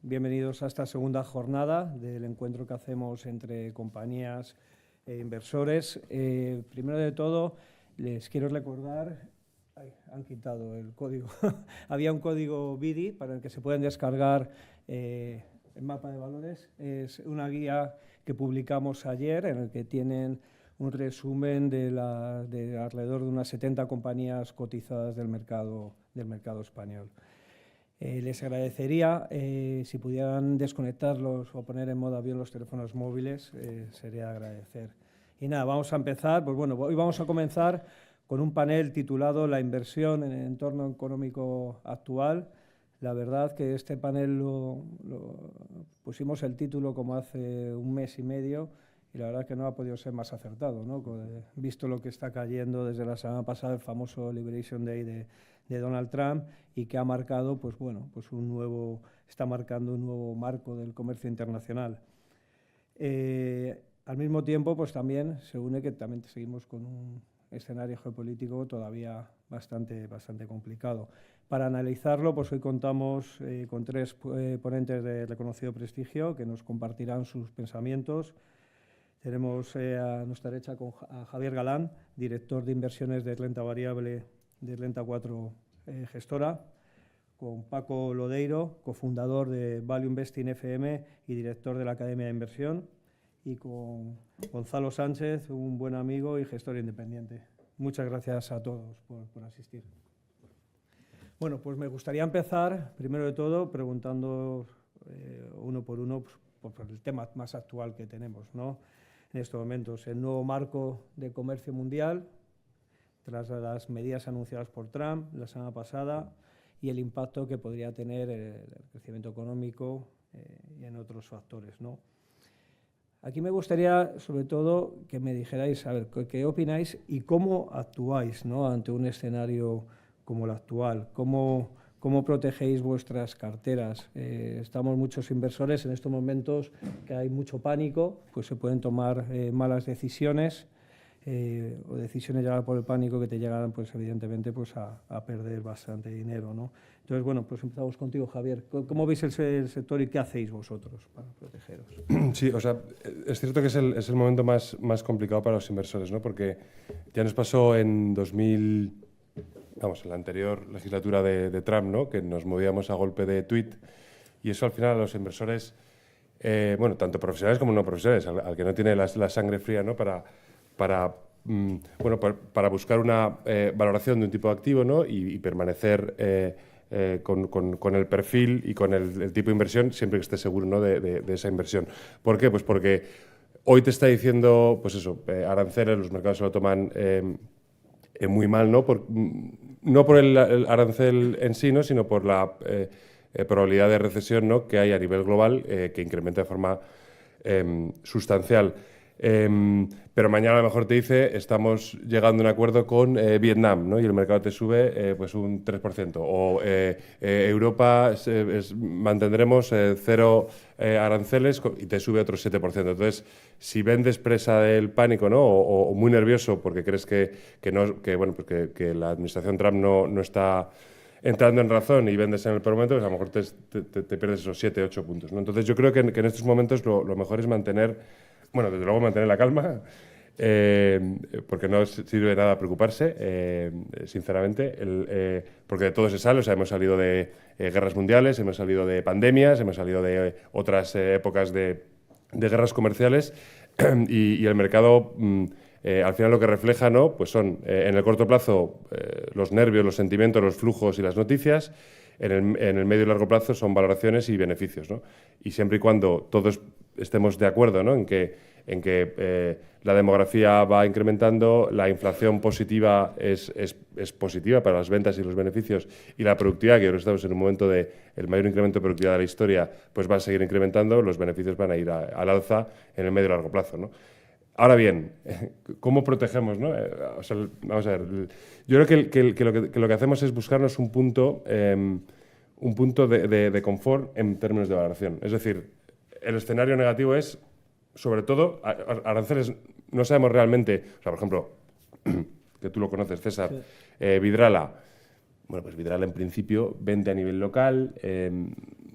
bienvenidos a esta segunda jornada del encuentro que hacemos entre compañías e inversores. Primero de todo, les quiero recordar, han quitado el código, había un código BIDI para el que se pueden descargar el mapa de valores. Es una guía que publicamos ayer en el que tienen un resumen de alrededor de unas 70 compañías cotizadas del mercado español. Les agradecería si pudieran desconectarlos o poner en modo avión los teléfonos móviles, sería agradecer. Y nada, vamos a empezar. Pues bueno, hoy vamos a comenzar con un panel titulado La inversión en el entorno económico actual. La verdad que este panel lo pusimos el título como hace un mes y medio y la verdad que no ha podido ser más acertado, ¿no? Visto lo que está cayendo desde la semana pasada, el famoso Liberation Day de Donald Trump, y que ha marcado, pues bueno, pues está marcando un nuevo marco del comercio internacional. Al mismo tiempo, pues también se une que también seguimos con un escenario geopolítico todavía bastante complicado. Para analizarlo, pues hoy contamos con tres ponentes de reconocido prestigio que nos compartirán sus pensamientos. Tenemos a nuestra derecha a Javier Galán, director de inversiones de renta variable de Renta 4 Gestora, con Paco Lodeiro, cofundador de Value Investing FM y director de la Academia de Inversión, y con Gonzalo Sánchez, un buen amigo y gestor independiente. Muchas gracias a todos por asistir. Bueno, pues me gustaría empezar, primero de todo, preguntando uno por uno por el tema más actual que tenemos, ¿no? En estos momentos, el nuevo marco de comercio mundial, tras las medidas anunciadas por Trump la semana pasada y el impacto que podría tener el crecimiento económico y en otros factores, ¿no? Aquí me gustaría, sobre todo, que me dijerais, a ver, qué opináis y cómo actuáis, ¿no?, ante un escenario como el actual. ¿Cómo protegéis vuestras carteras? Estamos muchos inversores en estos momentos que hay mucho pánico, pues se pueden tomar malas decisiones o decisiones llevadas por el pánico que te llegan, pues evidentemente, pues a perder bastante dinero, ¿no? Entonces, bueno, pues empezamos contigo, Javier. ¿Cómo veis el sector y qué hacéis vosotros para protegeros? Sí, o sea, es cierto que es el momento más complicado para los inversores, ¿no? Porque ya nos pasó en en la anterior legislatura de Trump, ¿no?, que nos movíamos a golpe de tuit, y eso al final a los inversores, bueno, tanto profesionales como no profesionales, al que no tiene la sangre fría, ¿no?, para buscar una valoración de un tipo de activo, ¿no?, y permanecer con el perfil y con el tipo de inversión siempre que esté seguro, ¿no?, de esa inversión. ¿Por qué? Pues porque hoy te está diciendo, pues eso, aranceles, los mercados se lo toman muy mal, ¿no? No por el arancel en sí, ¿no?, sino por la probabilidad de recesión, ¿no?, que hay a nivel global, que incrementa de forma sustancial. Pero mañana a lo mejor te dice estamos llegando a un acuerdo con Vietnam, ¿no?, y el mercado te sube pues un 3%. O Europa mantendremos cero aranceles y te sube otro 7%. Entonces, si vendes presa del pánico, ¿no?, o muy nervioso porque crees que la administración Trump no está entrando en razón y vendes en el peor momento, pues a lo mejor te pierdes esos 7-8 puntos, ¿no? Entonces, yo creo que en estos momentos lo mejor es desde luego mantener la calma, porque no sirve de nada preocuparse, sinceramente, porque de todo se sale. O sea, hemos salido de guerras mundiales, hemos salido de pandemias, hemos salido de otras épocas de guerras comerciales y el mercado al final lo que refleja, ¿no?, pues son en el corto plazo los nervios, los sentimientos, los flujos y las noticias. En el medio y largo plazo son valoraciones y beneficios, ¿no? Y siempre y cuando todos estemos de acuerdo, ¿no?, en que la demografía va incrementando, la inflación positiva es positiva para las ventas y los beneficios, y la productividad, que ahora estamos en un momento de el mayor incremento de productividad de la historia, pues va a seguir incrementando, los beneficios van a ir al alza en el medio y largo plazo, ¿no? Ahora bien, ¿cómo protegemos, no? O sea, vamos a ver, yo creo que lo que hacemos es buscarnos un punto de confort en términos de valoración. Es decir, el escenario negativo es, sobre todo, aranceles. No sabemos realmente, o sea, por ejemplo, que tú lo conoces, César, sí. Vidrala. Bueno, pues Vidrala en principio vende a nivel local,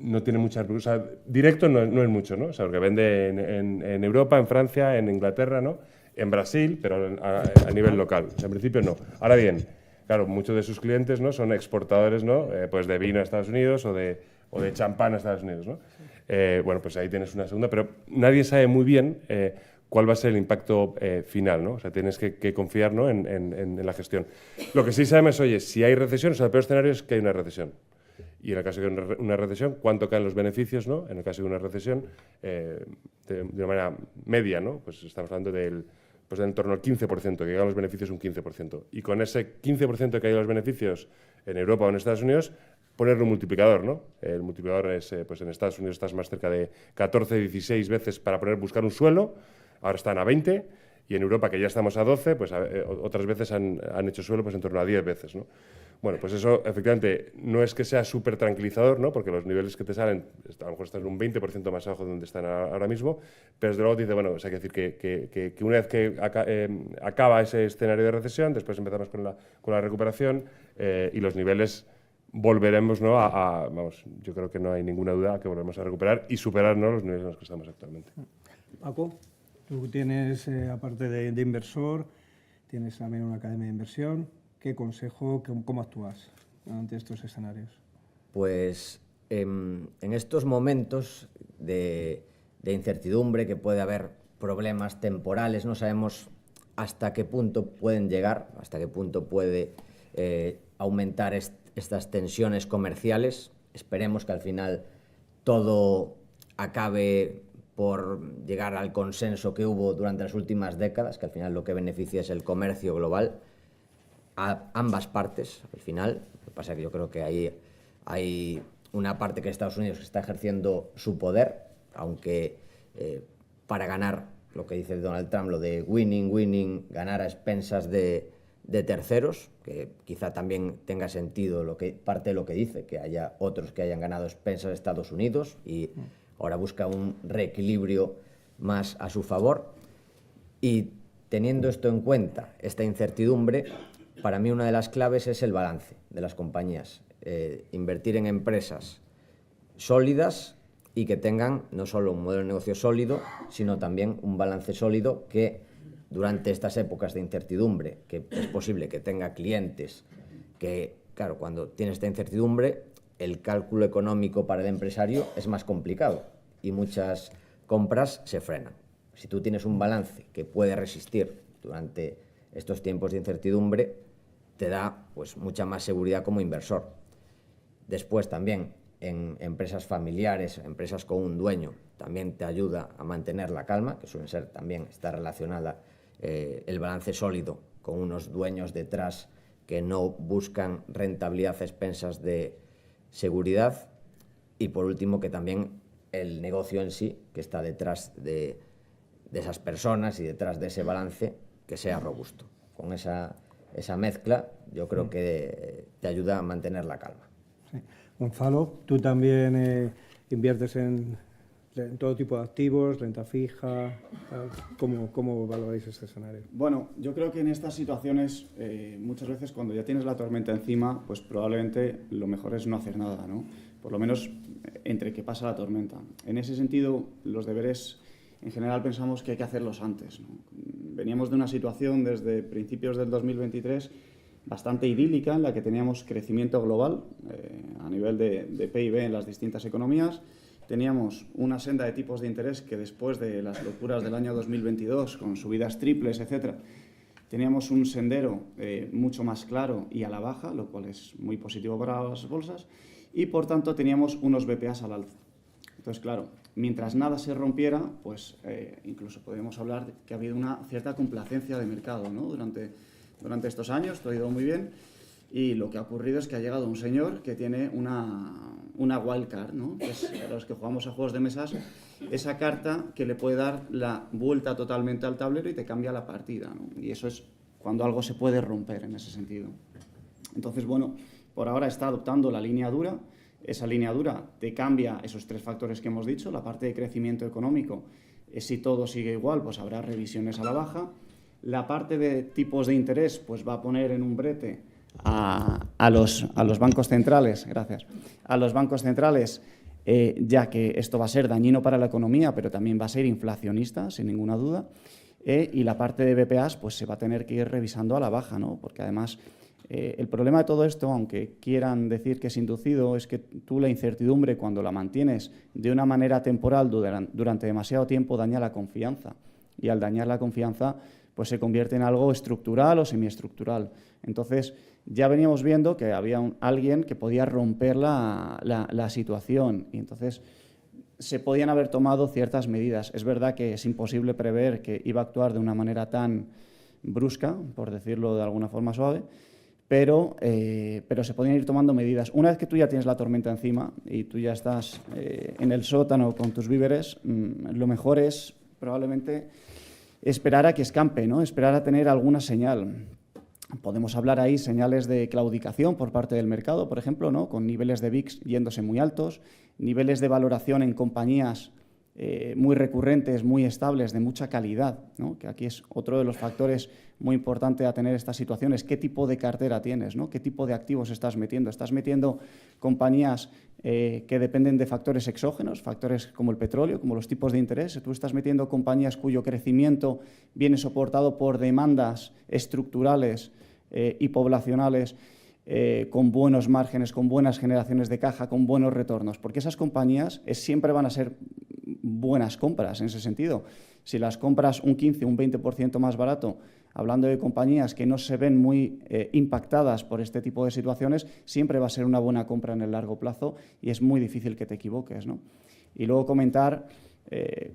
no tiene mucha... O sea, directo no es mucho, ¿no? O sea, porque vende en Europa, en Francia, en Inglaterra, ¿no? En Brasil, pero a nivel local. O sea, en principio no. Ahora bien, claro, muchos de sus clientes, ¿no? Son exportadores, ¿no? Pues de vino a Estados Unidos o de champán a Estados Unidos, ¿no? Bueno, pues ahí tienes una segunda, pero nadie sabe muy bien cuál va a ser el impacto final, ¿no? O sea, tienes que confiar, ¿no? en la gestión. Lo que sí sabemos, oye, si hay recesión, o sea, el peor escenario es que hay una recesión. Y en el caso de una recesión, ¿cuánto caen los beneficios, ¿no? En el caso de una recesión, de una manera media, ¿no? Pues estamos hablando del en torno al 15%, que caigan los beneficios un 15%. Y con ese 15% que caigan los beneficios en Europa o en Estados Unidos, ponerle un multiplicador, ¿no? El multiplicador es, pues en Estados Unidos estás más cerca de 14, 16 veces para buscar un suelo, ahora están a 20, y en Europa, que ya estamos a 12, pues otras veces han hecho suelo pues en torno a 10 veces, ¿no? Bueno, pues eso efectivamente no es que sea súper tranquilizador, ¿no? Porque los niveles que te salen, a lo mejor están un 20% más abajo de donde están ahora mismo, pero desde luego te dice, bueno, o sea, hay que decir que una vez que acaba ese escenario de recesión, después empezamos con la recuperación y los niveles volveremos, ¿no? Vamos, yo creo que no hay ninguna duda que volveremos a recuperar y superar, ¿no? Los niveles en los que estamos actualmente. Paco, tú tienes, aparte de inversor, tienes también una academia de inversión. ¿Qué consejo, cómo actúas ante estos escenarios? Pues en estos momentos de incertidumbre, que puede haber problemas temporales, no sabemos hasta qué punto pueden llegar, hasta qué punto puede aumentar estas tensiones comerciales. Esperemos que al final todo acabe por llegar al consenso que hubo durante las últimas décadas, que al final lo que beneficia es el comercio global a ambas partes, al final. Lo que pasa es que yo creo que hay una parte que Estados Unidos está ejerciendo su poder, aunque para ganar, lo que dice Donald Trump, lo de winning, ganar a expensas de terceros, que quizá también tenga sentido parte de lo que dice, que haya otros que hayan ganado a expensas de Estados Unidos y ahora busca un reequilibrio más a su favor. Y teniendo esto en cuenta, esta incertidumbre, para mí una de las claves es el balance de las compañías. Invertir en empresas sólidas y que tengan no solo un modelo de negocio sólido, sino también un balance sólido que durante estas épocas de incertidumbre, que es posible que tenga clientes que, claro, cuando tienes esta incertidumbre, el cálculo económico para el empresario es más complicado y muchas compras se frenan. Si tú tienes un balance que puede resistir durante estos tiempos de incertidumbre, te da pues mucha más seguridad como inversor. Después también en empresas familiares, empresas con un dueño, también te ayuda a mantener la calma, que suelen ser también, está relacionada el balance sólido con unos dueños detrás que no buscan rentabilidad a expensas de seguridad. Y por último, que también el negocio en sí, que está detrás de esas personas y detrás de ese balance, que sea robusto. Con esa mezcla, yo creo que te ayuda a mantener la calma. Sí. Gonzalo, tú también inviertes en todo tipo de activos, renta fija. ¿Cómo valoráis este escenario? Bueno, yo creo que en estas situaciones, muchas veces cuando ya tienes la tormenta encima, pues probablemente lo mejor es no hacer nada, ¿no? Por lo menos entre que pasa la tormenta. En ese sentido, los deberes en general pensamos que hay que hacerlos antes, ¿no? Veníamos de una situación desde principios del 2023 bastante idílica, en la que teníamos crecimiento global a nivel de PIB en las distintas economías. Teníamos una senda de tipos de interés que después de las locuras del año 2022, con subidas triples, etc., teníamos un sendero mucho más claro y a la baja, lo cual es muy positivo para las bolsas, y por tanto teníamos unos BPAs al alza. Entonces, claro, mientras nada se rompiera, pues incluso podemos hablar de que ha habido una cierta complacencia de mercado, ¿no? Durante estos años, todo ha ido muy bien, y lo que ha ocurrido es que ha llegado un señor que tiene una wildcard, ¿no? Que es, a los que jugamos a juegos de mesas, esa carta que le puede dar la vuelta totalmente al tablero y te cambia la partida, ¿no? Y eso es cuando algo se puede romper en ese sentido. Entonces, bueno, por ahora está adoptando la línea dura. Esa línea dura te cambia esos tres factores que hemos dicho. La parte de crecimiento económico, si todo sigue igual, pues habrá revisiones a la baja. La parte de tipos de interés, pues va a poner en un brete a los bancos centrales, gracias, a los bancos centrales ya que esto va a ser dañino para la economía, pero también va a ser inflacionista, sin ninguna duda. Y la parte de BPAs pues, se va a tener que ir revisando a la baja, ¿no? Porque además el problema de todo esto, aunque quieran decir que es inducido, es que tú la incertidumbre, cuando la mantienes de una manera temporal durante demasiado tiempo, daña la confianza. Y al dañar la confianza, pues se convierte en algo estructural o semiestructural. Entonces, ya veníamos viendo que había alguien que podía romper la situación y entonces se podían haber tomado ciertas medidas. Es verdad que es imposible prever que iba a actuar de una manera tan brusca, por decirlo de alguna forma suave, pero se podían ir tomando medidas. Una vez que tú ya tienes la tormenta encima y tú ya estás en el sótano con tus víveres, lo mejor es probablemente esperar a que escampe, ¿no? Esperar a tener alguna señal. Podemos hablar ahí señales de claudicación por parte del mercado, por ejemplo, ¿no? Con niveles de VIX yéndose muy altos, niveles de valoración en compañías muy recurrentes, muy estables, de mucha calidad, ¿no? Que aquí es otro de los factores muy importantes a tener estas situaciones. ¿Qué tipo de cartera tienes, ¿no? ¿Qué tipo de activos estás metiendo? ¿Estás metiendo compañías que dependen de factores exógenos, factores como el petróleo, como los tipos de interés? ¿Tú estás metiendo compañías cuyo crecimiento viene soportado por demandas estructurales y poblacionales con buenos márgenes, con buenas generaciones de caja, con buenos retornos? Porque esas compañías siempre van a ser buenas compras en ese sentido. Si las compras un 15, un 20% más barato, hablando de compañías que no se ven muy impactadas por este tipo de situaciones, siempre va a ser una buena compra en el largo plazo y es muy difícil que te equivoques, ¿no? Y luego comentar,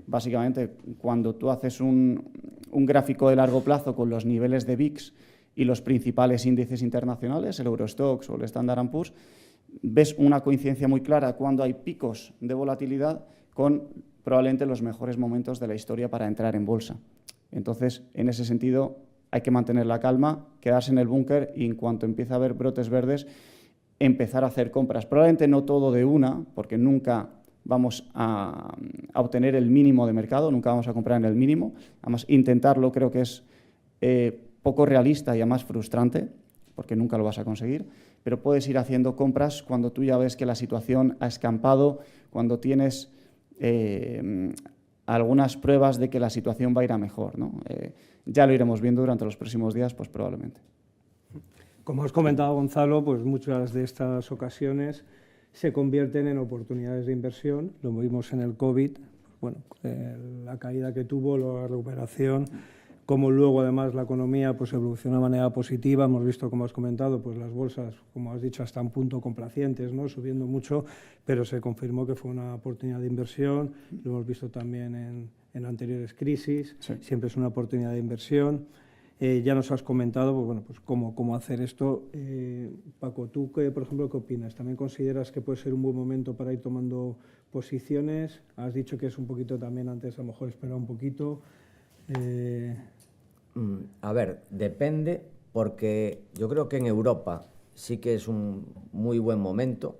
básicamente, cuando tú haces un gráfico de largo plazo con los niveles de VIX y los principales índices internacionales, el Eurostoxx o el Standard & Poor's, ves una coincidencia muy clara cuando hay picos de volatilidad con probablemente los mejores momentos de la historia para entrar en bolsa. Entonces, en ese sentido, hay que mantener la calma, quedarse en el búnker y en cuanto empiece a haber brotes verdes, empezar a hacer compras. Probablemente no todo de una, porque nunca vamos a obtener el mínimo de mercado, nunca vamos a comprar en el mínimo. Además, intentarlo creo que es poco realista y además frustrante, porque nunca lo vas a conseguir, pero puedes ir haciendo compras cuando tú ya ves que la situación ha escampado, cuando tienes algunas pruebas de que la situación va a ir a mejor, ¿no? Ya lo iremos viendo durante los próximos días, pues probablemente. Como has comentado, Gonzalo, pues muchas de estas ocasiones se convierten en oportunidades de inversión. Lo vimos en el COVID, bueno, la caída que tuvo, la recuperación, como luego además la economía pues evolucionó de manera positiva. Hemos visto, como has comentado, pues las bolsas, como has dicho, hasta un punto complacientes, ¿no? Subiendo mucho, pero se confirmó que fue una oportunidad de inversión. Lo hemos visto también en anteriores crisis. Sí. Siempre es una oportunidad de inversión. Ya nos has comentado, pues, bueno, pues cómo hacer esto. Paco, ¿tú, por ejemplo, qué opinas? ¿También consideras que puede ser un buen momento para ir tomando posiciones? Has dicho que es un poquito también antes, a lo mejor esperar un poquito. A ver, depende, porque yo creo que en Europa sí que es un muy buen momento,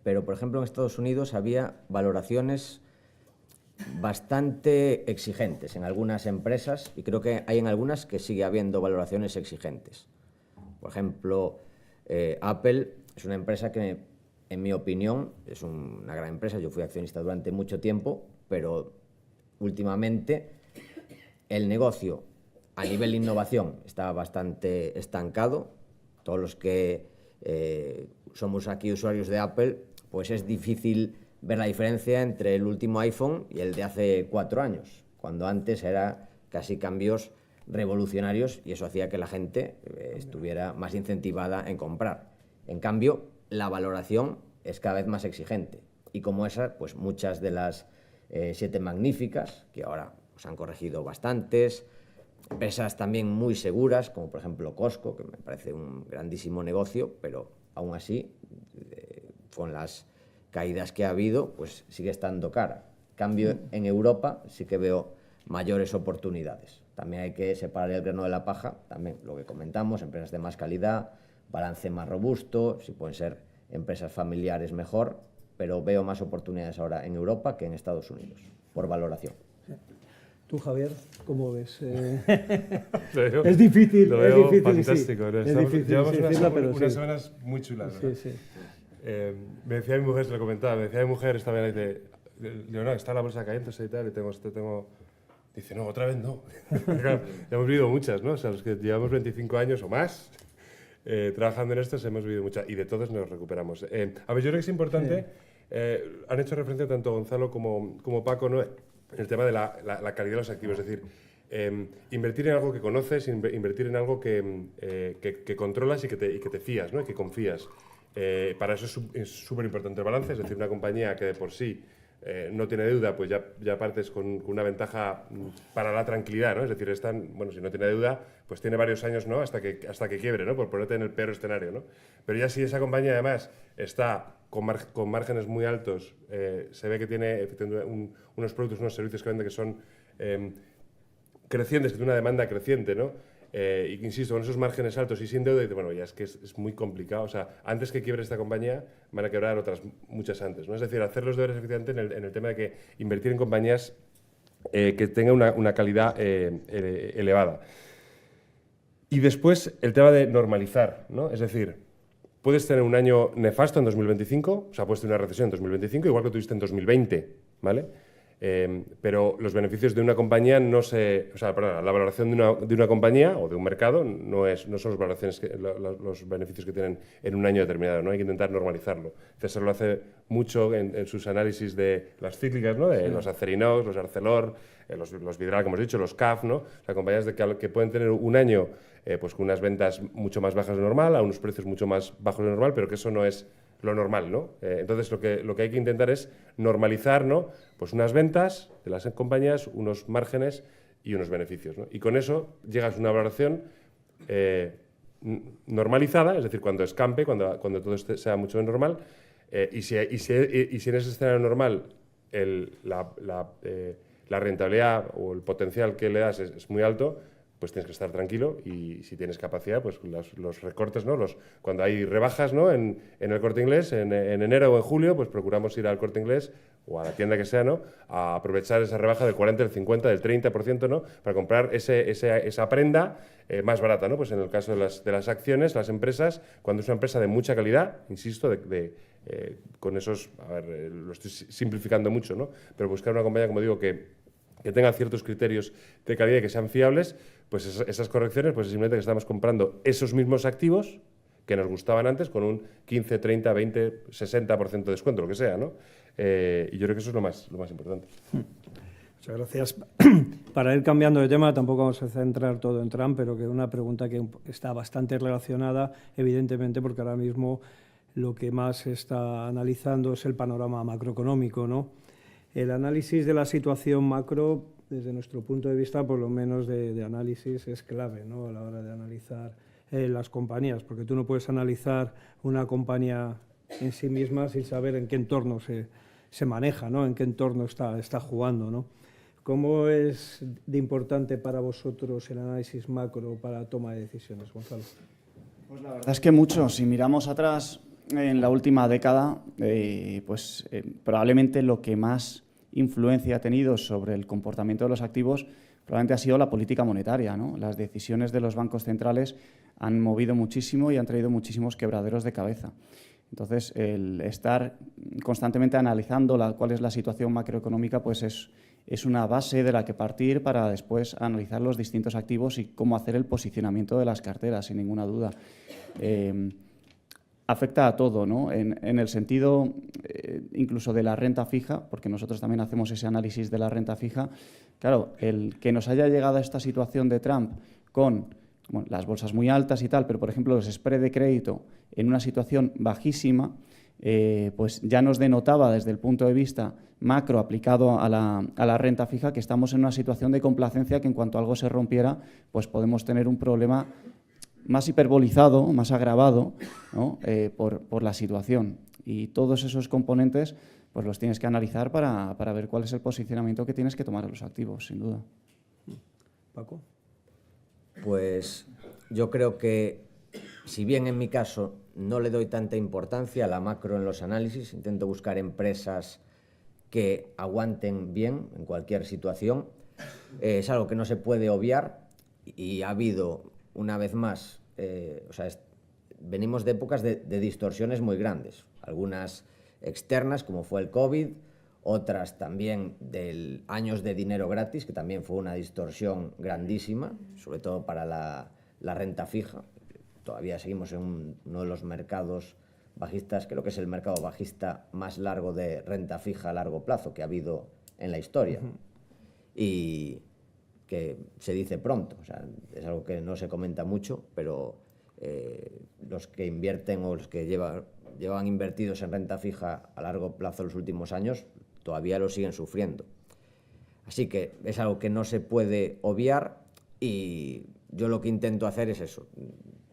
pero, por ejemplo, en Estados Unidos había valoraciones bastante exigentes en algunas empresas y creo que hay en algunas que sigue habiendo valoraciones exigentes. Por ejemplo, Apple es una empresa que, en mi opinión, es una gran empresa. Yo fui accionista durante mucho tiempo, pero últimamente el negocio a nivel de innovación está bastante estancado. Todos los que somos aquí usuarios de Apple, pues es difícil ver la diferencia entre el último iPhone y el de hace 4 años, cuando antes era casi cambios revolucionarios y eso hacía que la gente estuviera más incentivada en comprar. En cambio, la valoración es cada vez más exigente y como esa, pues muchas de las 7 magníficas, que ahora pues, han corregido bastantes, empresas también muy seguras, como por ejemplo Costco, que me parece un grandísimo negocio, pero aún así, con las caídas que ha habido, pues sigue estando cara. En cambio, en Europa sí que veo mayores oportunidades. También hay que separar el grano de la paja, también lo que comentamos, empresas de más calidad, balance más robusto, si pueden ser empresas familiares mejor, pero veo más oportunidades ahora en Europa que en Estados Unidos, por valoración. Tú, Javier, ¿cómo ves? Es difícil, lo veo es difícil. Fantástico. Sí. Es difícil, llevamos sí, unas semanas muy chulas. Sí, sí. Me decía mi mujer, se lo comentaba, me decía mi mujer esta vez, Leonardo, está la bolsa cayéndose y tal, y tengo... Dice, no, otra vez no. Claro, ya hemos vivido muchas, ¿no? O sea, los que llevamos 25 años o más trabajando en estas, hemos vivido muchas, y de todas nos recuperamos. A ver, yo creo que es importante, han hecho referencia tanto Gonzalo como Paco, ¿no?, en el tema de la calidad de los activos, es decir, invertir en algo que conoces, invertir en algo que controlas y que te fías, ¿no?, y que confías. Para eso es súper importante el balance, es decir, una compañía que de por sí no tiene deuda, pues ya partes con una ventaja para la tranquilidad, ¿no? Es decir, bueno, si no tiene deuda, pues tiene varios años, ¿no?, hasta que quiebre, ¿no?, por ponerte en el peor escenario, ¿no? Pero ya si esa compañía además está con márgenes muy altos, se ve que tiene unos productos, unos servicios que vende que son crecientes, que tiene una demanda creciente, ¿no? Y insisto, con esos márgenes altos y sin deuda, bueno, ya es que es muy complicado. O sea, antes que quiebre esta compañía, van a quebrar otras muchas antes, ¿no? Es decir, hacer los deberes efectivamente en el tema de que invertir en compañías que tengan una calidad elevada. Y después, el tema de normalizar, ¿no? Es decir, puedes tener un año nefasto en 2025, o sea, puedes tener una recesión en 2025, igual que tuviste en 2020, ¿vale? Pero los beneficios de una compañía o sea, perdón, la valoración de una compañía o de un mercado no son los beneficios que tienen en un año determinado, ¿no? Hay que intentar normalizarlo. César lo hace mucho en sus análisis de las cíclicas, ¿no? De los Acerinox, los Arcelor, los Vidral, como hemos dicho, los CAF, ¿no? O sea, compañías que pueden tener un año pues con unas ventas mucho más bajas de normal, a unos precios mucho más bajos de normal, pero que eso no es lo normal, ¿no? Entonces, lo que hay que intentar es normalizar, ¿no?, pues unas ventas de las compañías, unos márgenes y unos beneficios, ¿no? Y con eso llegas a una valoración normalizada, es decir, cuando escampe, cuando todo sea mucho más normal, y si en ese escenario normal la rentabilidad o el potencial que le das es muy alto, pues tienes que estar tranquilo, y si tienes capacidad, pues los recortes, ¿no? Cuando hay rebajas, ¿no?, en el Corte Inglés, en enero o en julio, pues procuramos ir al Corte Inglés o a la tienda que sea, ¿no?, a aprovechar esa rebaja del 40, del 50, del 30%, ¿no?, para comprar esa prenda más barata, ¿no? Pues en el caso de las acciones, las empresas, cuando es una empresa de mucha calidad, insisto, con esos, a ver, lo estoy simplificando mucho, ¿no?, pero buscar una compañía, como digo, que tenga ciertos criterios de calidad y que sean fiables, pues esas correcciones, pues simplemente que estamos comprando esos mismos activos que nos gustaban antes con un 15, 30, 20, 60% de descuento, lo que sea, ¿no? Y yo creo que eso es lo más importante. Muchas gracias. Para ir cambiando de tema, tampoco vamos a centrar todo en Trump, pero que una pregunta que está bastante relacionada, evidentemente, porque ahora mismo lo que más se está analizando es el panorama macroeconómico, ¿no? El análisis de la situación macro, desde nuestro punto de vista, por lo menos de análisis, es clave, ¿no?, a la hora de analizar las compañías, porque tú no puedes analizar una compañía en sí misma sin saber en qué entorno se maneja, ¿no?, en qué entorno está jugando, ¿no? ¿Cómo es de importante para vosotros el análisis macro para la toma de decisiones, Gonzalo? Pues la verdad es que mucho. Si miramos atrás en la última década, probablemente lo que más influencia ha tenido sobre el comportamiento de los activos probablemente ha sido la política monetaria, ¿no? Las decisiones de los bancos centrales han movido muchísimo y han traído muchísimos quebraderos de cabeza. Entonces, el estar constantemente analizando cuál es la situación macroeconómica, pues es una base de la que partir para después analizar los distintos activos y cómo hacer el posicionamiento de las carteras, sin ninguna duda. Afecta a todo, ¿no? En el sentido incluso de la renta fija, porque nosotros también hacemos ese análisis de la renta fija. Claro, el que nos haya llegado a esta situación de Trump con las bolsas muy altas y tal, pero por ejemplo los spread de crédito en una situación bajísima, pues ya nos denotaba desde el punto de vista macro aplicado a la renta fija que estamos en una situación de complacencia que en cuanto algo se rompiera, pues podemos tener un problema más hiperbolizado, más agravado, ¿no?, por la situación. Y todos esos componentes pues los tienes que analizar para ver cuál es el posicionamiento que tienes que tomar a los activos, sin duda. Paco. Pues yo creo que, si bien en mi caso no le doy tanta importancia a la macro en los análisis, intento buscar empresas que aguanten bien en cualquier situación, es algo que no se puede obviar y ha habido, una vez más, venimos de épocas de distorsiones muy grandes, algunas externas, como fue el COVID, otras también de años de dinero gratis, que también fue una distorsión grandísima, sobre todo para la renta fija. Todavía seguimos en uno de los mercados bajistas, creo que es el mercado bajista más largo de renta fija a largo plazo que ha habido en la historia. Y que se dice pronto, o sea, es algo que no se comenta mucho, pero los que invierten o los que llevan invertidos en renta fija a largo plazo los últimos años todavía lo siguen sufriendo. Así que es algo que no se puede obviar y yo lo que intento hacer es eso,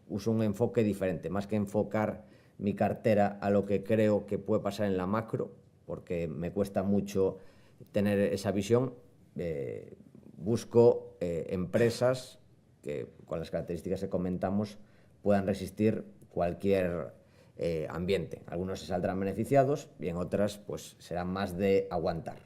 uso un enfoque diferente, más que enfocar mi cartera a lo que creo que puede pasar en la macro, porque me cuesta mucho tener esa visión, busco empresas que con las características que comentamos puedan resistir cualquier ambiente. Algunos se saldrán beneficiados y en otras pues serán más de aguantar.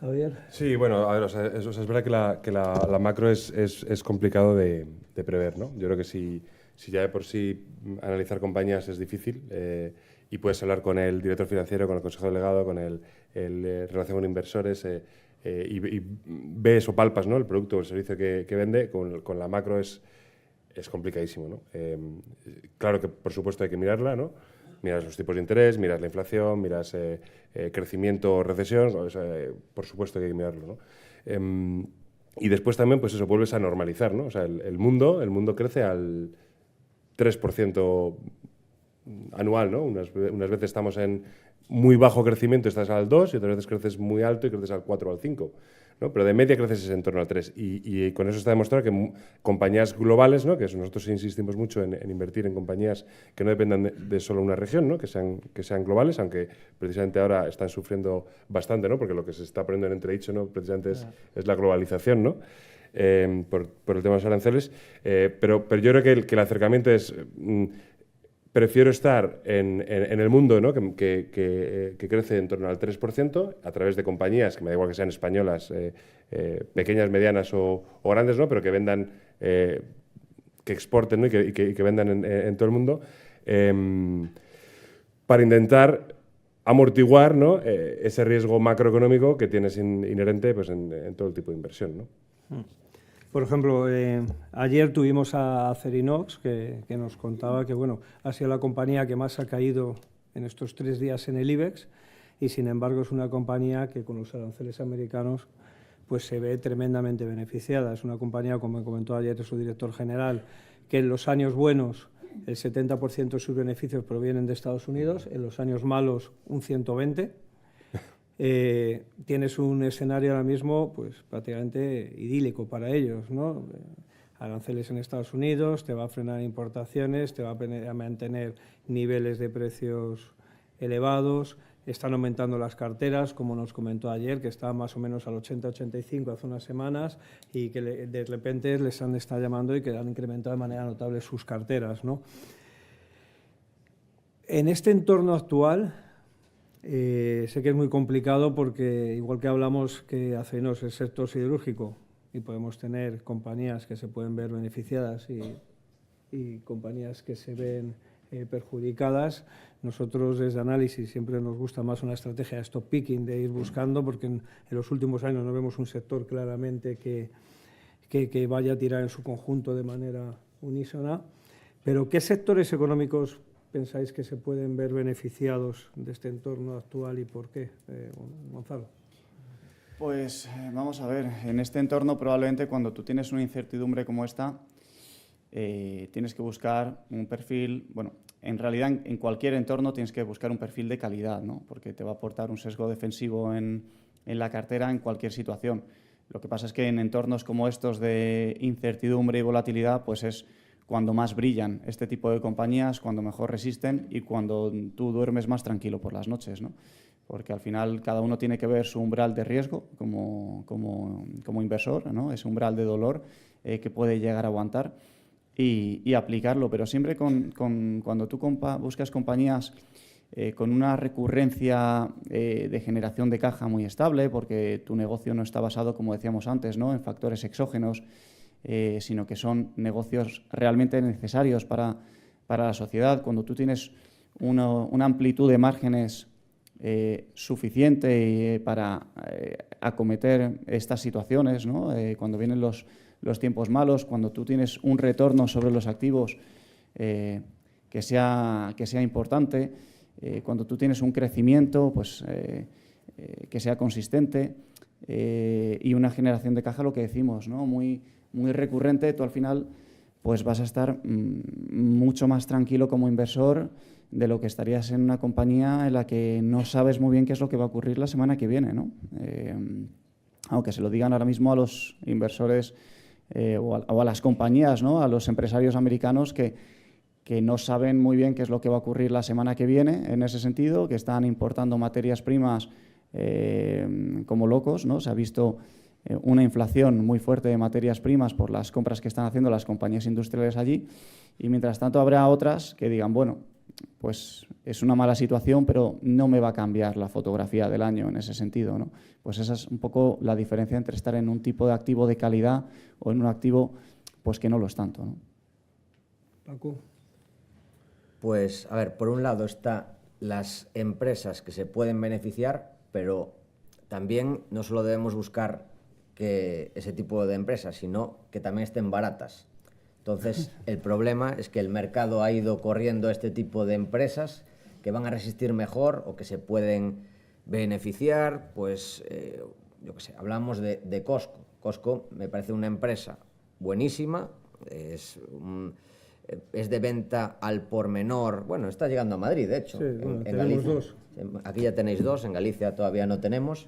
Javier. Sí, bueno, a ver, o sea, es verdad que la macro es complicado de prever, ¿no? Yo creo que si ya de por sí analizar compañías es difícil y puedes hablar con el director financiero, con el consejo delegado, con el relación con inversores y ves o palpas, ¿no?, el producto o el servicio que vende, con la macro es complicadísimo, ¿no? Claro que, por supuesto, hay que mirarla, ¿no? Miras los tipos de interés, miras la inflación, miras crecimiento o recesión, o sea, por supuesto que hay que mirarlo, ¿no? Y después también, pues eso, vuelves a normalizar, ¿no? O sea, el mundo crece al 3% anual, ¿no? Unas veces estamos en muy bajo crecimiento, estás al 2, y otras veces creces muy alto y creces al 4 o al 5. ¿No? Pero de media creces en torno al 3. Y con eso está demostrado que compañías globales, ¿no?, que nosotros insistimos mucho en invertir en compañías que no dependan de solo una región, ¿no?, que sean globales, aunque precisamente ahora están sufriendo bastante, ¿no?, porque lo que se está poniendo en entredicho, ¿no?, precisamente es la globalización, ¿no?, por el tema de los aranceles. Pero yo creo que el acercamiento es... prefiero estar en el mundo, ¿no?, que crece en torno al 3%, a través de compañías, que me da igual que sean españolas, pequeñas, medianas o grandes, ¿no?, pero que vendan, que exporten, ¿no?, y que vendan en todo el mundo, para intentar amortiguar, ¿no?, ese riesgo macroeconómico que tienes inherente, pues, en todo el tipo de inversión, ¿no? Por ejemplo, ayer tuvimos a Acerinox, que nos contaba que, bueno, ha sido la compañía que más ha caído en estos 3 días en el IBEX y, sin embargo, es una compañía que con los aranceles americanos pues se ve tremendamente beneficiada. Es una compañía, como me comentó ayer su director general, que en los años buenos el 70% de sus beneficios provienen de Estados Unidos, en los años malos un 120%. Tienes un escenario ahora mismo pues prácticamente idílico para ellos, ¿no? Aranceles en Estados Unidos, te va a frenar importaciones, te va a mantener niveles de precios elevados, están aumentando las carteras, como nos comentó ayer, que estaban más o menos al 80-85 hace unas semanas y que de repente les está llamando y que han incrementado de manera notable sus carteras, ¿no? En este entorno actual, sé que es muy complicado porque, igual que hablamos que Acerinox es el sector siderúrgico y podemos tener compañías que se pueden ver beneficiadas y compañías que se ven perjudicadas, nosotros desde análisis siempre nos gusta más una estrategia de stop picking, de ir buscando, porque en los últimos años no vemos un sector claramente que vaya a tirar en su conjunto de manera unísona. Pero ¿qué sectores económicos pensáis que se pueden ver beneficiados de este entorno actual y por qué, Gonzalo? Pues vamos a ver, en este entorno probablemente cuando tú tienes una incertidumbre como esta, tienes que buscar un perfil, bueno, en realidad en cualquier entorno tienes que buscar un perfil de calidad, ¿no?, porque te va a aportar un sesgo defensivo en la cartera en cualquier situación. Lo que pasa es que en entornos como estos de incertidumbre y volatilidad, pues es cuando más brillan este tipo de compañías, cuando mejor resisten y cuando tú duermes más tranquilo por las noches, ¿no? Porque al final cada uno tiene que ver su umbral de riesgo como inversor, ¿no?, ese umbral de dolor que puede llegar a aguantar y aplicarlo, pero siempre cuando tú buscas compañías con una recurrencia de generación de caja muy estable, porque tu negocio no está basado, como decíamos antes, ¿no?, en factores exógenos, sino que son negocios realmente necesarios para la sociedad. Cuando tú tienes una amplitud de márgenes suficiente para acometer estas situaciones, ¿no? Cuando vienen los tiempos malos, cuando tú tienes un retorno sobre los activos que sea importante, cuando tú tienes un crecimiento pues, que sea consistente y una generación de caja, lo que decimos, ¿no? muy recurrente, tú al final pues vas a estar mucho más tranquilo como inversor de lo que estarías en una compañía en la que no sabes muy bien qué es lo que va a ocurrir la semana que viene, ¿no? Aunque se lo digan ahora mismo a los inversores o a las compañías, ¿no? A los empresarios americanos que no saben muy bien qué es lo que va a ocurrir la semana que viene en ese sentido, que están importando materias primas como locos, ¿no? Se ha visto una inflación muy fuerte de materias primas por las compras que están haciendo las compañías industriales allí, y mientras tanto habrá otras que digan, bueno, pues es una mala situación, pero no me va a cambiar la fotografía del año en ese sentido, ¿no? Pues esa es un poco la diferencia entre estar en un tipo de activo de calidad o en un activo pues que no lo es tanto, ¿no? Paco. Pues, a ver, por un lado están las empresas que se pueden beneficiar, pero también no solo debemos buscar que ese tipo de empresas, sino que también estén baratas. Entonces, el problema es que el mercado ha ido corriendo a este tipo de empresas que van a resistir mejor o que se pueden beneficiar. Pues, yo qué sé, hablamos de Costco. Costco me parece una empresa buenísima, es de venta al por menor. Bueno, está llegando a Madrid, de hecho. Sí, bueno, en tenemos Galicia. dos. Aquí ya tenéis dos, en Galicia todavía no tenemos.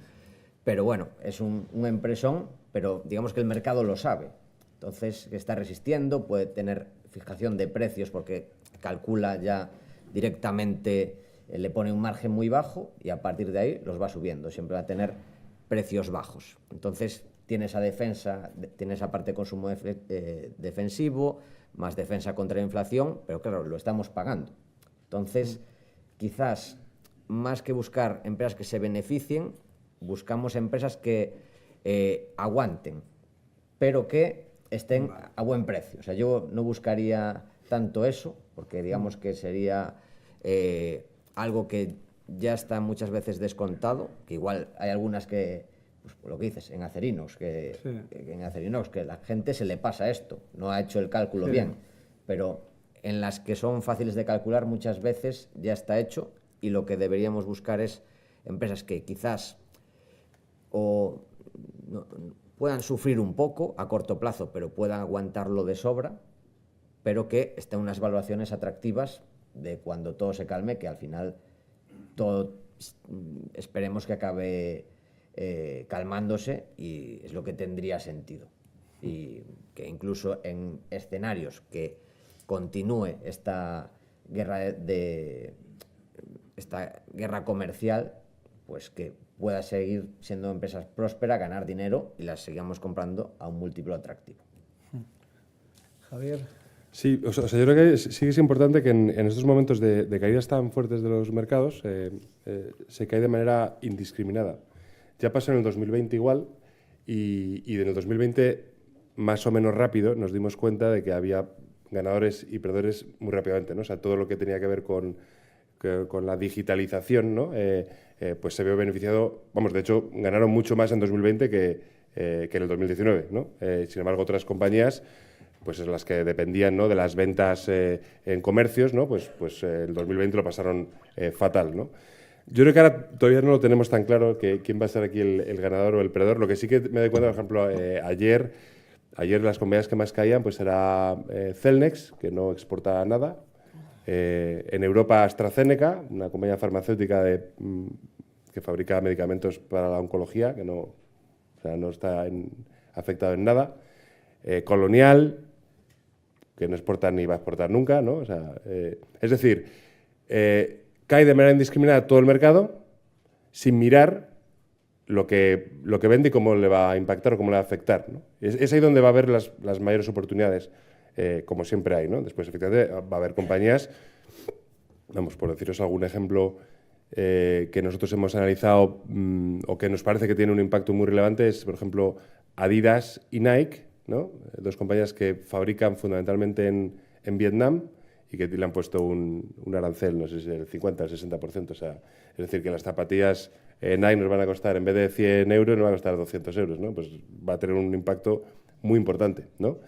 Pero bueno, es un empresón, pero digamos que el mercado lo sabe. Entonces, que está resistiendo, puede tener fijación de precios porque calcula ya directamente, le pone un margen muy bajo y a partir de ahí los va subiendo. Siempre va a tener precios bajos. Entonces, tiene esa defensa, tiene esa parte de consumo defensivo, más defensa contra la inflación, pero claro, lo estamos pagando. Entonces, quizás, más que buscar empresas que se beneficien, buscamos empresas que aguanten, pero que estén a buen precio. O sea, yo no buscaría tanto eso, porque digamos que sería algo que ya está muchas veces descontado, que igual hay algunas que, pues lo que dices, en Acerinos, que la gente se le pasa esto, no ha hecho el cálculo bien, pero en las que son fáciles de calcular muchas veces ya está hecho, y lo que deberíamos buscar es empresas que quizás puedan sufrir un poco a corto plazo, pero puedan aguantarlo de sobra, pero que estén unas valuaciones atractivas de cuando todo se calme, que al final todo esperemos que acabe calmándose, y es lo que tendría sentido. Y que incluso en escenarios que continúe esta guerra comercial, pues que pueda seguir siendo empresas prósperas, ganar dinero y las sigamos comprando a un múltiplo atractivo. Javier. Sí, o sea, yo creo que sí que es importante que en estos momentos de caídas tan fuertes de los mercados se cae de manera indiscriminada. Ya pasó en el 2020 igual, y en el 2020 más o menos rápido nos dimos cuenta de que había ganadores y perdedores muy rápidamente, ¿no? O sea, todo lo que tenía que ver con la digitalización, ¿no? Pues se vio beneficiado. Vamos, de hecho, ganaron mucho más en 2020 que en el 2019, ¿no? Sin embargo, otras compañías, pues las que dependían, ¿no?, de las ventas en comercios, ¿no?, pues el 2020 lo pasaron fatal, ¿no? Yo creo que ahora todavía no lo tenemos tan claro quién va a ser aquí el ganador o el perdedor. Lo que sí que me doy cuenta, por ejemplo, ayer las compañías que más caían pues era Celnex, que no exporta nada. En Europa, AstraZeneca, una compañía farmacéutica que fabrica medicamentos para la oncología, que no está afectado en nada. Colonial, que no exporta ni va a exportar nunca, ¿no? O sea, es decir, cae de manera indiscriminada todo el mercado sin mirar lo que vende y cómo le va a impactar o cómo le va a afectar, ¿no? Es ahí donde va a haber las mayores oportunidades, como siempre hay, ¿no? Después, efectivamente, va a haber compañías, vamos, por deciros algún ejemplo que nosotros hemos analizado o que nos parece que tiene un impacto muy relevante, es, por ejemplo, Adidas y Nike, ¿no? Dos compañías que fabrican fundamentalmente en Vietnam y que le han puesto un arancel, no sé si del 50 o el 60%. O sea, es decir, que las zapatillas Nike nos van a costar, en vez de 100 euros, nos van a costar 200 euros, ¿no? Pues va a tener un impacto muy importante, ¿no?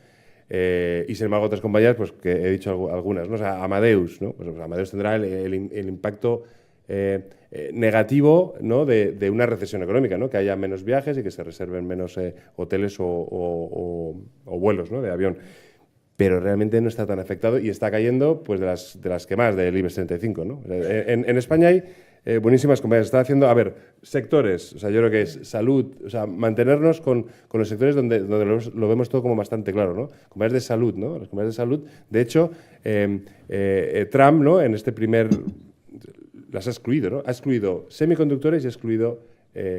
Y sin embargo, otras compañías, pues que he dicho algunas, ¿no? O sea, Amadeus, ¿no? Pues Amadeus tendrá el impacto negativo, ¿no? de una recesión económica, ¿no? Que haya menos viajes y que se reserven menos hoteles o vuelos, ¿no? De avión. Pero realmente no está tan afectado y está cayendo pues, de las que más, del IBEX 35, ¿no? En España hay buenísimas compañías. Está haciendo, a ver, sectores, o sea, yo creo que es salud, o sea, mantenernos con los sectores donde lo vemos todo como bastante claro, ¿no? Compañías de salud, ¿no? Las compañías de salud, de hecho, Trump, ¿no? En este primer, las ha excluido, ¿no? Ha excluido semiconductores y ha excluido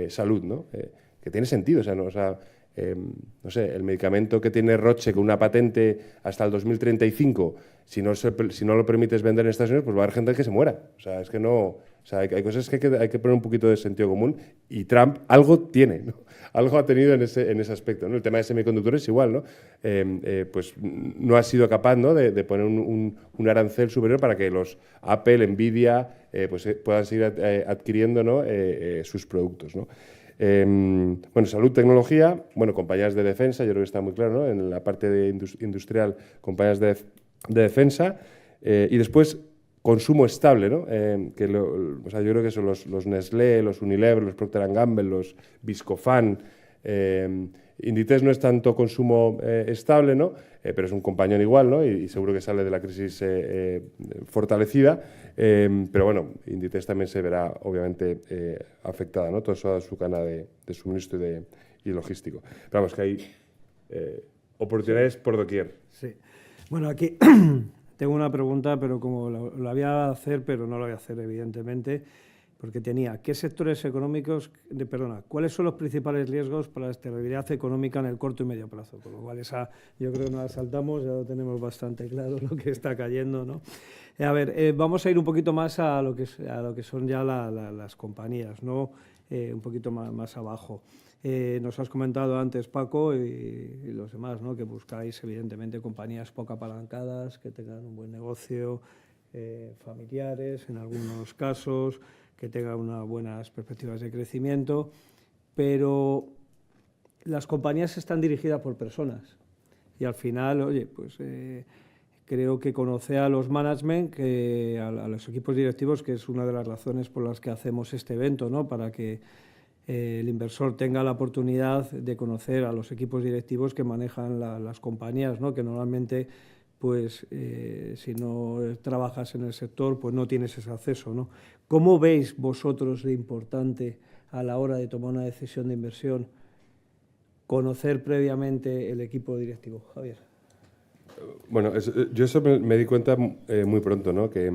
salud, ¿no? Que tiene sentido, o sea, ¿no? O sea, no sé, el medicamento que tiene Roche con una patente hasta el 2035, si no lo permites vender en Estados Unidos, pues va a haber gente que se muera. O sea, es que no... O sea, hay cosas que hay que poner un poquito de sentido común y Trump algo tiene, ¿no? Algo ha tenido en ese aspecto, ¿no? El tema de semiconductores igual, ¿no? Pues no ha sido capaz, ¿no? de poner un arancel superior para que los Apple, Nvidia, pues puedan seguir adquiriendo, ¿no? Sus productos, ¿no? Bueno, salud, tecnología, bueno, compañías de defensa, yo creo que está muy claro, ¿no? En la parte de industrial, compañías de defensa, y después consumo estable, ¿no? O sea, yo creo que son los Nestlé, los Unilever, los Procter & Gamble, los Viscofan. Inditex no es tanto consumo estable, ¿no? Pero es un compañón igual, ¿no? Y seguro que sale de la crisis fortalecida. Pero bueno, Inditex también se verá obviamente afectada, ¿no? Toda su cadena de suministro y logístico. Pero vamos, que hay oportunidades por doquier. Sí. Bueno, aquí tengo una pregunta, pero como la voy a hacer, pero no la voy a hacer evidentemente, porque tenía, ¿qué sectores económicos, cuáles son los principales riesgos para la estabilidad económica en el corto y medio plazo? Por lo cual esa yo creo que no la saltamos, ya lo tenemos bastante claro lo que está cayendo, ¿no? A ver, vamos a ir un poquito más a lo que son ya las compañías, ¿no? Un poquito más abajo. Nos has comentado antes, Paco, y los demás, ¿no? Que buscáis, evidentemente, compañías poco apalancadas, que tengan un buen negocio, familiares en algunos casos, que tengan unas buenas perspectivas de crecimiento, pero las compañías están dirigidas por personas y al final, oye, pues creo que conocer a los management, a los equipos directivos, que es una de las razones por las que hacemos este evento, ¿no? Para que el inversor tenga la oportunidad de conocer a los equipos directivos que manejan las compañías, ¿no? Que normalmente, pues, si no trabajas en el sector, pues no tienes ese acceso, ¿no? ¿Cómo veis vosotros de importante a la hora de tomar una decisión de inversión conocer previamente el equipo directivo? Javier. Bueno, yo eso me di cuenta muy pronto, ¿no? Que,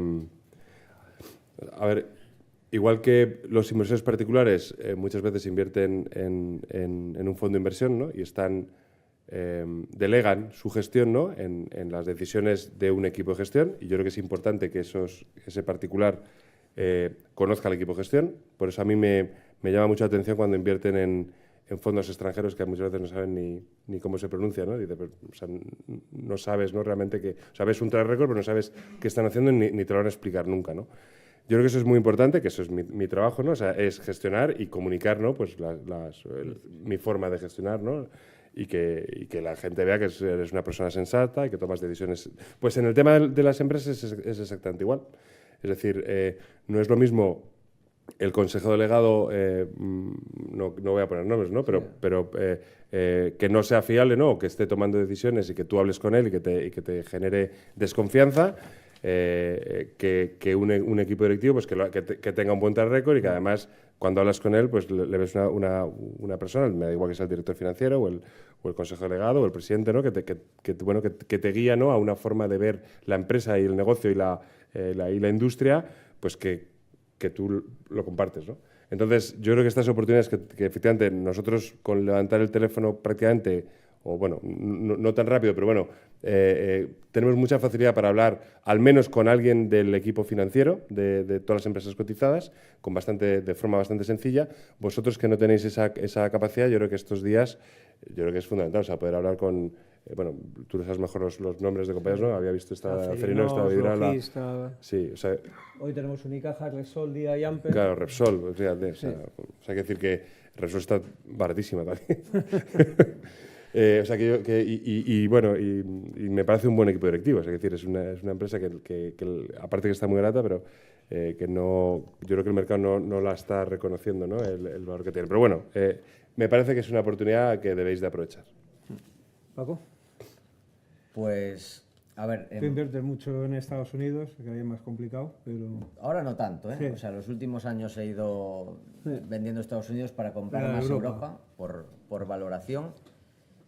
a ver, igual que los inversores particulares muchas veces invierten en un fondo de inversión, ¿no? Y delegan su gestión, ¿no? en las decisiones de un equipo de gestión, y yo creo que es importante que ese particular conozca al equipo de gestión. Por eso a mí me llama mucha atención cuando invierten en fondos extranjeros que muchas veces no saben ni cómo se pronuncia, ¿no? Dice, pero, o sea, no sabes, ¿no? Realmente que... O sea, ves un track record, pero no sabes qué están haciendo ni te lo van a explicar nunca, ¿no? Yo creo que eso es muy importante, que eso es mi trabajo, ¿no? O sea, es gestionar y comunicar, ¿no? Pues mi forma de gestionar, ¿no? Y que la gente vea que eres una persona sensata y que tomas decisiones. Pues en el tema de las empresas es exactamente igual. Es decir, no es lo mismo el consejo delegado, no voy a poner nombres, ¿no? Pero que no sea fiable, ¿no? O que esté tomando decisiones y que tú hables con él y que te genere desconfianza, que un equipo directivo pues que tenga un buen track record y que además cuando hablas con él pues le ves una persona, me da igual que sea el director financiero o el consejo delegado o el presidente, ¿no? que te guía, ¿no? A una forma de ver la empresa y el negocio y la industria, pues que tú lo compartes, ¿no? Entonces, yo creo que estas oportunidades que efectivamente nosotros con levantar el teléfono prácticamente o bueno, no tan rápido, pero bueno, tenemos mucha facilidad para hablar al menos con alguien del equipo financiero de todas las empresas cotizadas, de forma bastante sencilla. Vosotros que no tenéis esa capacidad, yo creo que estos días, yo creo que es fundamental, o sea, poder hablar con, bueno, tú sabes mejor los nombres de compañías, ¿no? Había visto Acerinox, esta Vidrala. Sí, o sea, hoy tenemos Unicaja, Repsol, Día y Amper. Claro, Repsol, fíjate, sí. O sea, hay que decir que Repsol está baratísima también. O sea, bueno, y me parece un buen equipo directivo. Es decir, es una empresa que aparte que está muy barata, pero que no, yo creo que el mercado no la está reconociendo, ¿no? El valor que tiene. Pero bueno, me parece que es una oportunidad que debéis de aprovechar. Paco. Pues, a ver... Tú inviertes mucho en Estados Unidos, que ahí es más complicado, pero... Ahora no tanto, ¿eh? Sí. O sea, los últimos años he ido vendiendo Estados Unidos para comprar Para más Europa. por valoración.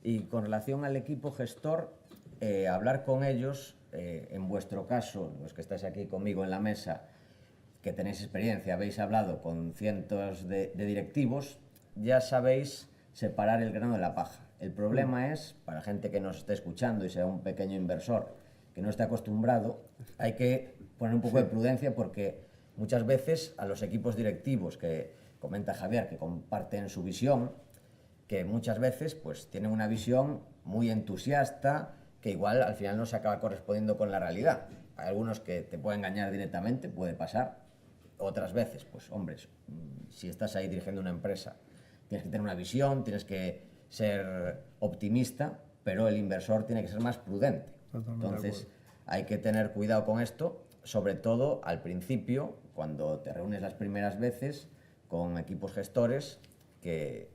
Y con relación al equipo gestor, hablar con ellos, en vuestro caso, los que estáis aquí conmigo en la mesa, que tenéis experiencia, habéis hablado con cientos de directivos, ya sabéis separar el grano de la paja. El problema es, para gente que nos esté escuchando y sea un pequeño inversor que no esté acostumbrado, hay que poner un poco de prudencia porque muchas veces a los equipos directivos que comenta Javier, que comparten su visión, que muchas veces pues tienen una visión muy entusiasta que igual al final no se acaba correspondiendo con la realidad. Hay algunos que te pueden engañar directamente, puede pasar. Otras veces, pues hombres, si estás ahí dirigiendo una empresa, tienes que tener una visión, tienes que ser optimista, pero el inversor tiene que ser más prudente. Entonces hay que tener cuidado con esto, sobre todo al principio, cuando te reúnes las primeras veces con equipos gestores que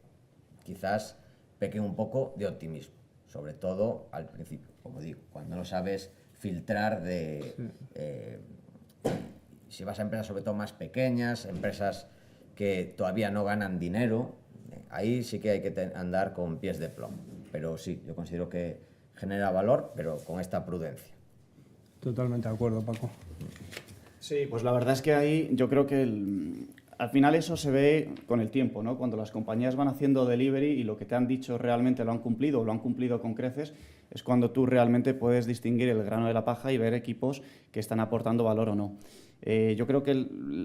quizás pequen un poco de optimismo, sobre todo al principio, como digo, cuando no sabes filtrar si vas a empresas sobre todo más pequeñas, empresas que todavía no ganan dinero, ahí sí que hay que andar con pies de plomo. Pero sí, yo considero que genera valor, pero con esta prudencia. Totalmente de acuerdo, Paco. Sí, pues la verdad es que ahí yo creo que al final eso se ve con el tiempo, ¿no? Cuando las compañías van haciendo delivery y lo que te han dicho realmente lo han cumplido o lo han cumplido con creces, es cuando tú realmente puedes distinguir el grano de la paja y ver equipos que están aportando valor o no. Yo creo que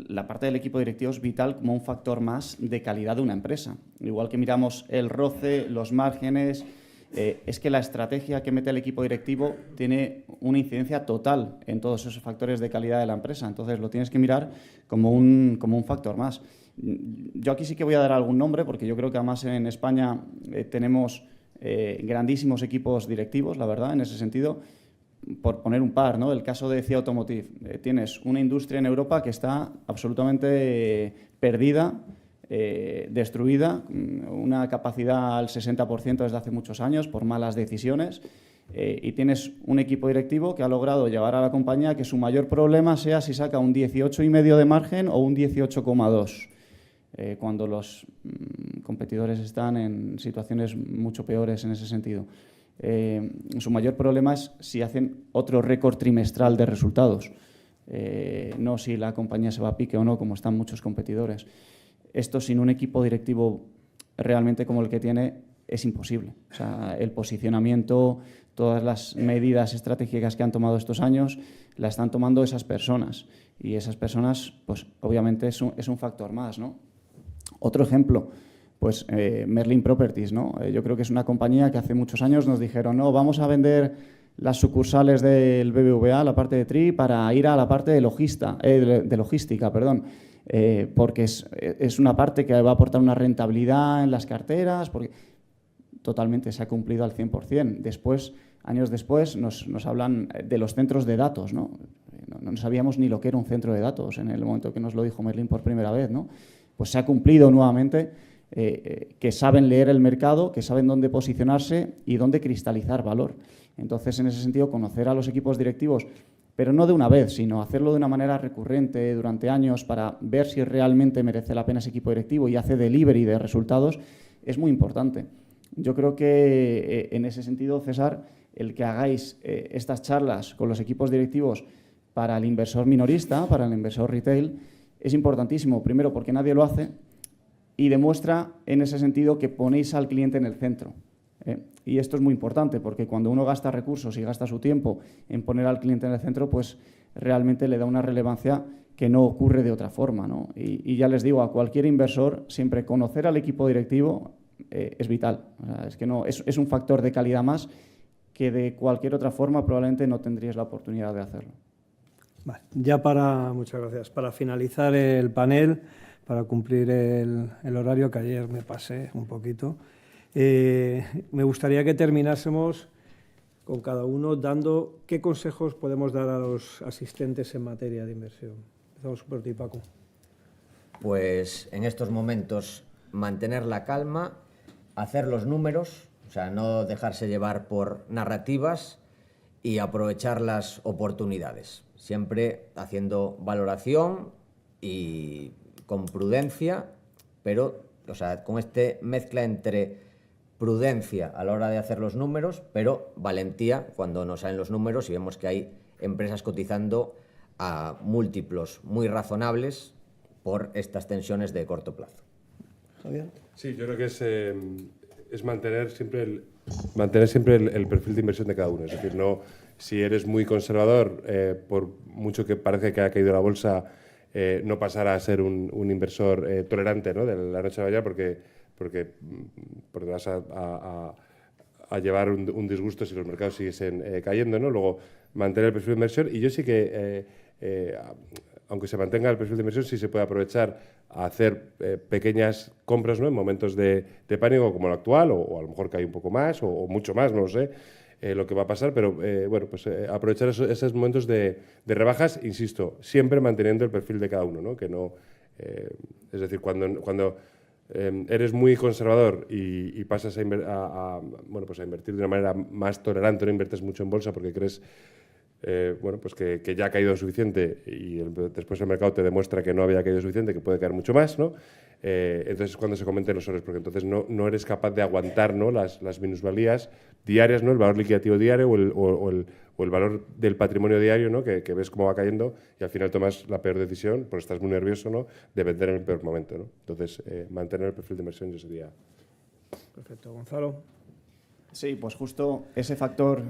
la parte del equipo directivo es vital como un factor más de calidad de una empresa. Igual que miramos el ROCE, los márgenes, es que la estrategia que mete el equipo directivo tiene una incidencia total en todos esos factores de calidad de la empresa. Entonces lo tienes que mirar como un factor más. Yo aquí sí que voy a dar algún nombre porque yo creo que además en España tenemos grandísimos equipos directivos, la verdad, en ese sentido. Por poner un par, ¿no? El caso de CIA Automotive. Tienes una industria en Europa que está absolutamente perdida, destruida, una capacidad al 60% desde hace muchos años por malas decisiones, y tienes un equipo directivo que ha logrado llevar a la compañía que su mayor problema sea si saca un 18,5 de margen o un 18,2, cuando los competidores están en situaciones mucho peores en ese sentido. Su mayor problema es si hacen otro récord trimestral de resultados, no si la compañía se va a pique o no, como están muchos competidores. Esto sin un equipo directivo realmente como el que tiene es imposible. O sea, el posicionamiento, todas las medidas estratégicas que han tomado estos años, las están tomando esas personas. Y esas personas, pues obviamente es un factor más, ¿no? Otro ejemplo, pues Merlin Properties, ¿no? Yo creo que es una compañía que hace muchos años nos dijeron, no, vamos a vender las sucursales del BBVA, la parte de TRI, para ir a la parte de logística, porque es una parte que va a aportar una rentabilidad en las carteras, porque totalmente se ha cumplido al 100%. Después, años después, nos hablan de los centros de datos, ¿no? No sabíamos ni lo que era un centro de datos en el momento que nos lo dijo Merlin por primera vez, ¿no? Pues se ha cumplido nuevamente. Que saben leer el mercado, que saben dónde posicionarse y dónde cristalizar valor. Entonces, en ese sentido, conocer a los equipos directivos, pero no de una vez, sino hacerlo de una manera recurrente durante años para ver si realmente merece la pena ese equipo directivo y hace delivery de resultados, es muy importante. Yo creo que en ese sentido, César, el que hagáis estas charlas con los equipos directivos para el inversor minorista, para el inversor retail, es importantísimo. Primero, porque nadie lo hace. Y demuestra en ese sentido que ponéis al cliente en el centro. Y esto es muy importante porque cuando uno gasta recursos y gasta su tiempo en poner al cliente en el centro, pues realmente le da una relevancia que no ocurre de otra forma, ¿no? Y ya les digo, a cualquier inversor, siempre conocer al equipo directivo es vital. O sea, es que no, es un factor de calidad más que de cualquier otra forma probablemente no tendrías la oportunidad de hacerlo. Vale, muchas gracias. Para finalizar el panel, para cumplir el horario que ayer me pasé un poquito, me gustaría que terminásemos con cada uno dando qué consejos podemos dar a los asistentes en materia de inversión. Empezamos por ti, Paco. Pues en estos momentos mantener la calma, hacer los números, o sea, no dejarse llevar por narrativas y aprovechar las oportunidades. Siempre haciendo valoración y con prudencia, pero o sea, con esta mezcla entre prudencia a la hora de hacer los números, pero valentía cuando nos salen los números y vemos que hay empresas cotizando a múltiplos muy razonables por estas tensiones de corto plazo. Javier. Sí, yo creo que es mantener siempre el perfil de inversión de cada uno. Es decir, no, si eres muy conservador, por mucho que parece que ha caído la bolsa, no pasar a ser un inversor tolerante, ¿no?, de la noche a la mañana, porque vas a llevar un disgusto si los mercados siguiesen cayendo, ¿no? Luego, mantener el perfil de inversión. Y yo sí que, aunque se mantenga el perfil de inversión, sí se puede aprovechar a hacer pequeñas compras, ¿no?, en momentos de pánico como el actual, o a lo mejor cae un poco más, o mucho más, no lo sé, lo que va a pasar, pero bueno, pues aprovechar esos momentos de rebajas, insisto, siempre manteniendo el perfil de cada uno, ¿no? Que no, es decir, cuando eres muy conservador y pasas bueno, pues a invertir de una manera más tolerante, no inviertes mucho en bolsa porque crees bueno, pues que ya ha caído suficiente y después el mercado te demuestra que no había caído suficiente, que puede caer mucho más, ¿no? Entonces es cuando se cometen los errores, porque entonces no eres capaz de aguantar, ¿no?, las minusvalías diarias, ¿no?, el valor liquidativo diario o el valor del patrimonio diario, ¿no?, que ves cómo va cayendo y al final tomas la peor decisión, porque estás muy nervioso, ¿no?, de vender en el peor momento, ¿no? Entonces, mantener el perfil de inversión yo sería... Perfecto. Gonzalo. Sí, pues justo ese factor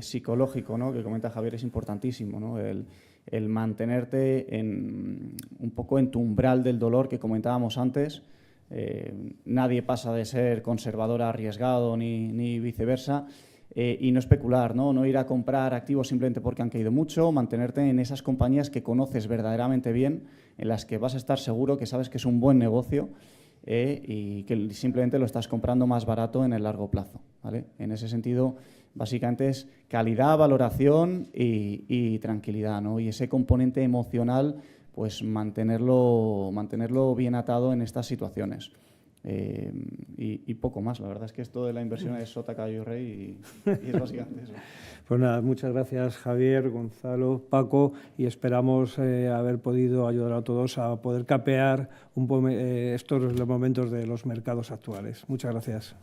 psicológico, ¿no?, que comenta Javier es importantísimo, ¿no? El mantenerte un poco en tu umbral del dolor que comentábamos antes. Nadie pasa de ser conservador a arriesgado ni viceversa. Y no especular, ¿no? Ir a comprar activos simplemente porque han caído mucho, mantenerte en esas compañías que conoces verdaderamente bien, en las que vas a estar seguro que sabes que es un buen negocio y que simplemente lo estás comprando más barato en el largo plazo, ¿vale? En ese sentido, básicamente es calidad, valoración y tranquilidad, ¿no? Y ese componente emocional, pues mantenerlo bien atado en estas situaciones. Y poco más. La verdad es que esto de la inversión es sota, caballo y rey y es básicamente eso. Pues nada, muchas gracias Javier, Gonzalo, Paco, y esperamos haber podido ayudar a todos a poder capear estos los momentos de los mercados actuales. Muchas gracias.